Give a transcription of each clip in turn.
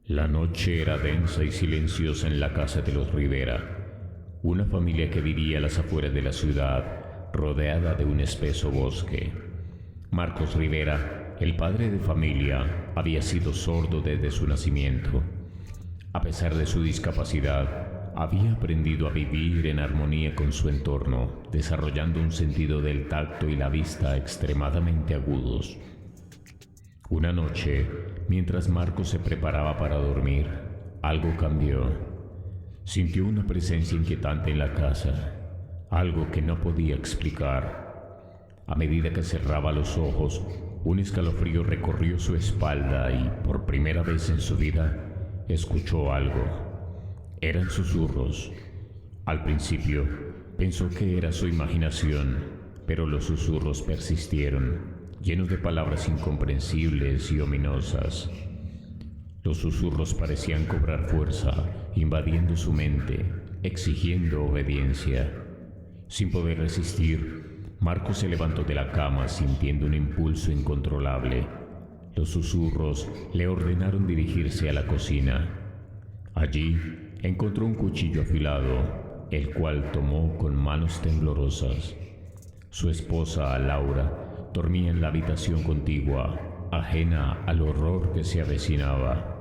La noche era densa y silenciosa en la casa de los Rivera, una familia que vivía a las afueras de la ciudad, rodeada de un espeso bosque. Marcos Rivera, el padre de familia, había sido sordo desde su nacimiento. A pesar de su discapacidad, había aprendido a vivir en armonía con su entorno, desarrollando un sentido del tacto y la vista extremadamente agudos. Una noche, mientras Marcos se preparaba para dormir, algo cambió. Sintió una presencia inquietante en la casa, algo que no podía explicar. A medida que cerraba los ojos, un escalofrío recorrió su espalda y, por primera vez en su vida, escuchó algo. Eran susurros. Al principio, pensó que era su imaginación, pero los susurros persistieron, llenos de palabras incomprensibles y ominosas. Los susurros parecían cobrar fuerza, invadiendo su mente, exigiendo obediencia. Sin poder resistir, Marcos se levantó de la cama sintiendo un impulso incontrolable. Los susurros le ordenaron dirigirse a la cocina. Allí encontró un cuchillo afilado, el cual tomó con manos temblorosas. Su esposa, Laura, dormía en la habitación contigua, ajena al horror que se avecinaba.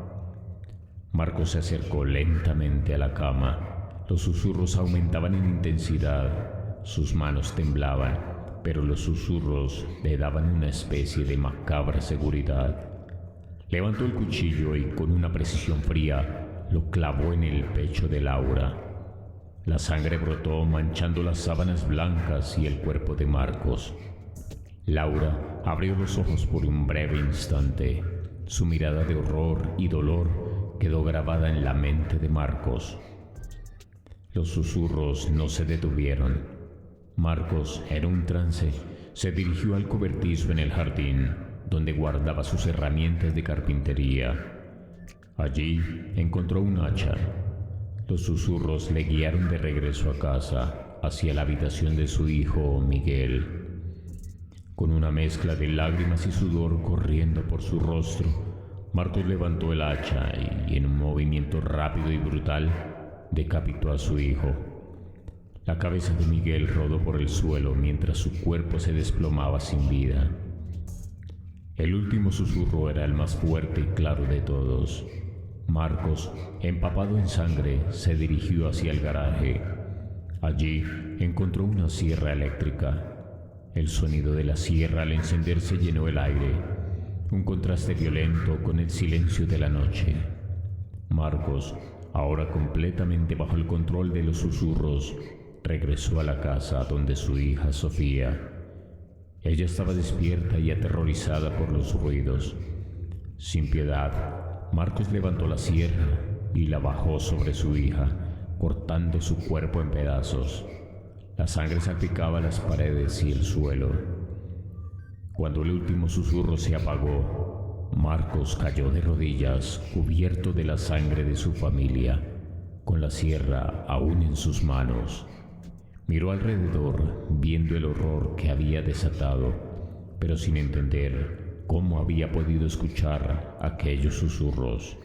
Marcos se acercó lentamente a la cama. Los susurros aumentaban en intensidad. Sus manos temblaban, pero los susurros le daban una especie de macabra seguridad. Levantó el cuchillo y con una precisión fría lo clavó en el pecho de Laura. La sangre brotó manchando las sábanas blancas y el cuerpo de Marcos. Laura abrió los ojos por un breve instante. Su mirada de horror y dolor quedó grabada en la mente de Marcos. Los susurros no se detuvieron. Marcos, en un trance, se dirigió al cobertizo en el jardín, donde guardaba sus herramientas de carpintería. Allí encontró un hacha. Los susurros le guiaron de regreso a casa, hacia la habitación de su hijo Miguel. Con una mezcla de lágrimas y sudor corriendo por su rostro, Marcos levantó el hacha y, en un movimiento rápido y brutal, decapitó a su hijo. La cabeza de Miguel rodó por el suelo mientras su cuerpo se desplomaba sin vida. El último susurro era el más fuerte y claro de todos. Marcos, empapado en sangre, se dirigió hacia el garaje. Allí encontró una sierra eléctrica. El sonido de la sierra al encenderse llenó el aire, un contraste violento con el silencio de la noche. Marcos, ahora completamente bajo el control de los susurros, regresó a la casa donde su hija Sofía. Ella estaba despierta y aterrorizada por los ruidos. Sin piedad, Marcos levantó la sierra y la bajó sobre su hija, cortando su cuerpo en pedazos. La sangre salpicaba las paredes y el suelo. Cuando el último susurro se apagó, Marcos cayó de rodillas, cubierto de la sangre de su familia, con la sierra aún en sus manos. Miró alrededor, viendo el horror que había desatado, pero sin entender cómo había podido escuchar aquellos susurros.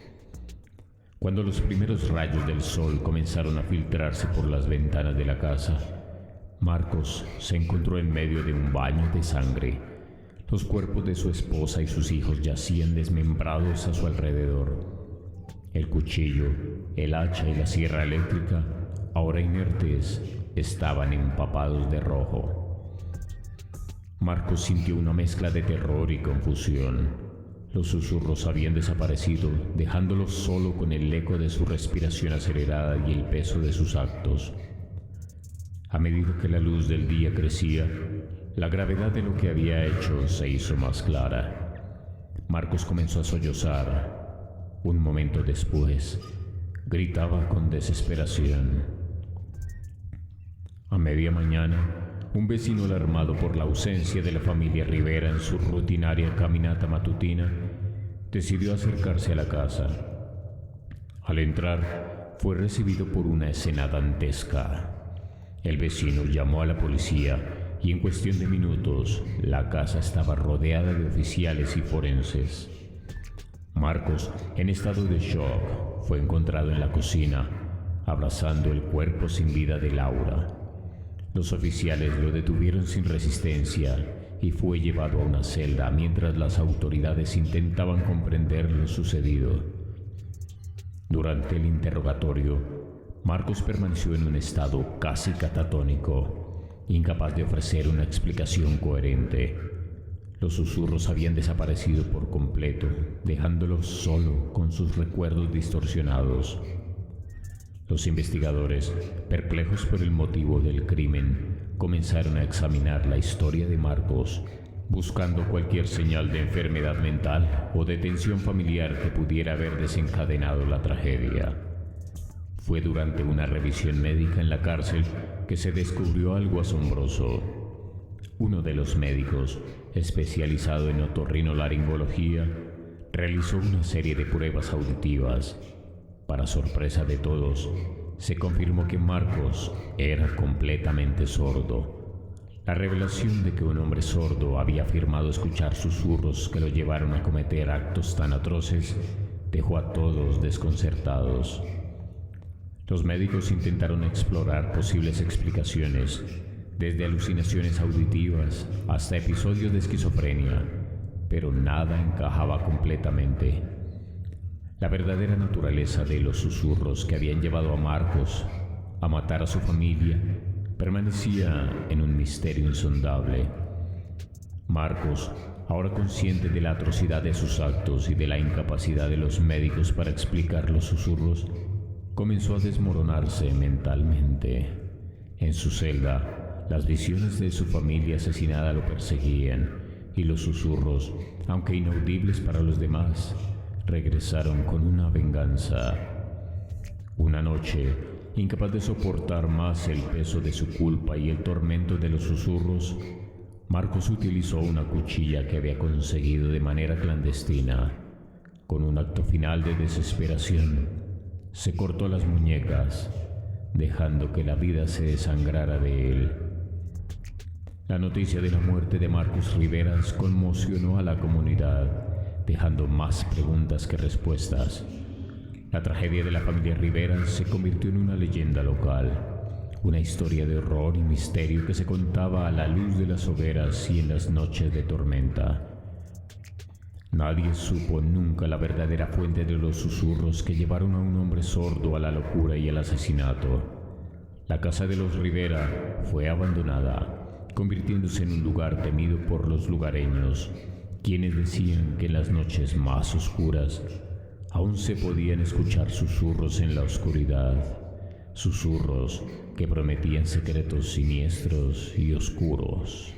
Cuando los primeros rayos del sol comenzaron a filtrarse por las ventanas de la casa, Marcos se encontró en medio de un baño de sangre. Los cuerpos de su esposa y sus hijos yacían desmembrados a su alrededor. El cuchillo, el hacha y la sierra eléctrica, ahora inertes, estaban empapados de rojo. Marcos sintió una mezcla de terror y confusión. Los susurros habían desaparecido, dejándolo solo con el eco de su respiración acelerada y el peso de sus actos. A medida que la luz del día crecía, la gravedad de lo que había hecho se hizo más clara. Marcos comenzó a sollozar. Un momento después, gritaba con desesperación. A media mañana, un vecino alarmado por la ausencia de la familia Rivera en su rutinaria caminata matutina, decidió acercarse a la casa. Al entrar, fue recibido por una escena dantesca. El vecino llamó a la policía y en cuestión de minutos la casa estaba rodeada de oficiales y forenses. Marcos, en estado de shock, fue encontrado en la cocina, abrazando el cuerpo sin vida de Laura. Los oficiales lo detuvieron sin resistencia y fue llevado a una celda mientras las autoridades intentaban comprender lo sucedido. Durante el interrogatorio, Marcos permaneció en un estado casi catatónico, incapaz de ofrecer una explicación coherente. Los susurros habían desaparecido por completo, dejándolo solo con sus recuerdos distorsionados. Los investigadores, perplejos por el motivo del crimen, comenzaron a examinar la historia de Marcos, buscando cualquier señal de enfermedad mental o de tensión familiar que pudiera haber desencadenado la tragedia. Fue durante una revisión médica en la cárcel que se descubrió algo asombroso. Uno de los médicos, especializado en otorrinolaringología, realizó una serie de pruebas auditivas. Para sorpresa de todos, se confirmó que Marcos era completamente sordo. La revelación de que un hombre sordo había afirmado escuchar susurros que lo llevaron a cometer actos tan atroces dejó a todos desconcertados. Los médicos intentaron explorar posibles explicaciones, desde alucinaciones auditivas hasta episodios de esquizofrenia, pero nada encajaba completamente. La verdadera naturaleza de los susurros que habían llevado a Marcos a matar a su familia permanecía en un misterio insondable. Marcos, ahora consciente de la atrocidad de sus actos y de la incapacidad de los médicos para explicar los susurros, comenzó a desmoronarse mentalmente. En su celda, las visiones de su familia asesinada lo perseguían, y los susurros, aunque inaudibles para los demás, regresaron con una venganza. Una noche, incapaz de soportar más el peso de su culpa y el tormento de los susurros, Marcos utilizó una cuchilla que había conseguido de manera clandestina. Con un acto final de desesperación, se cortó las muñecas, dejando que la vida se desangrara de él. La noticia de la muerte de Marcos Riveras conmocionó a la comunidad, dejando más preguntas que respuestas. La tragedia de la familia Riveras se convirtió en una leyenda local, una historia de horror y misterio que se contaba a la luz de las hogueras y en las noches de tormenta. Nadie supo nunca la verdadera fuente de los susurros que llevaron a un hombre sordo a la locura y al asesinato. La casa de los Rivera fue abandonada, convirtiéndose en un lugar temido por los lugareños, quienes decían que en las noches más oscuras aún se podían escuchar susurros en la oscuridad, susurros que prometían secretos siniestros y oscuros.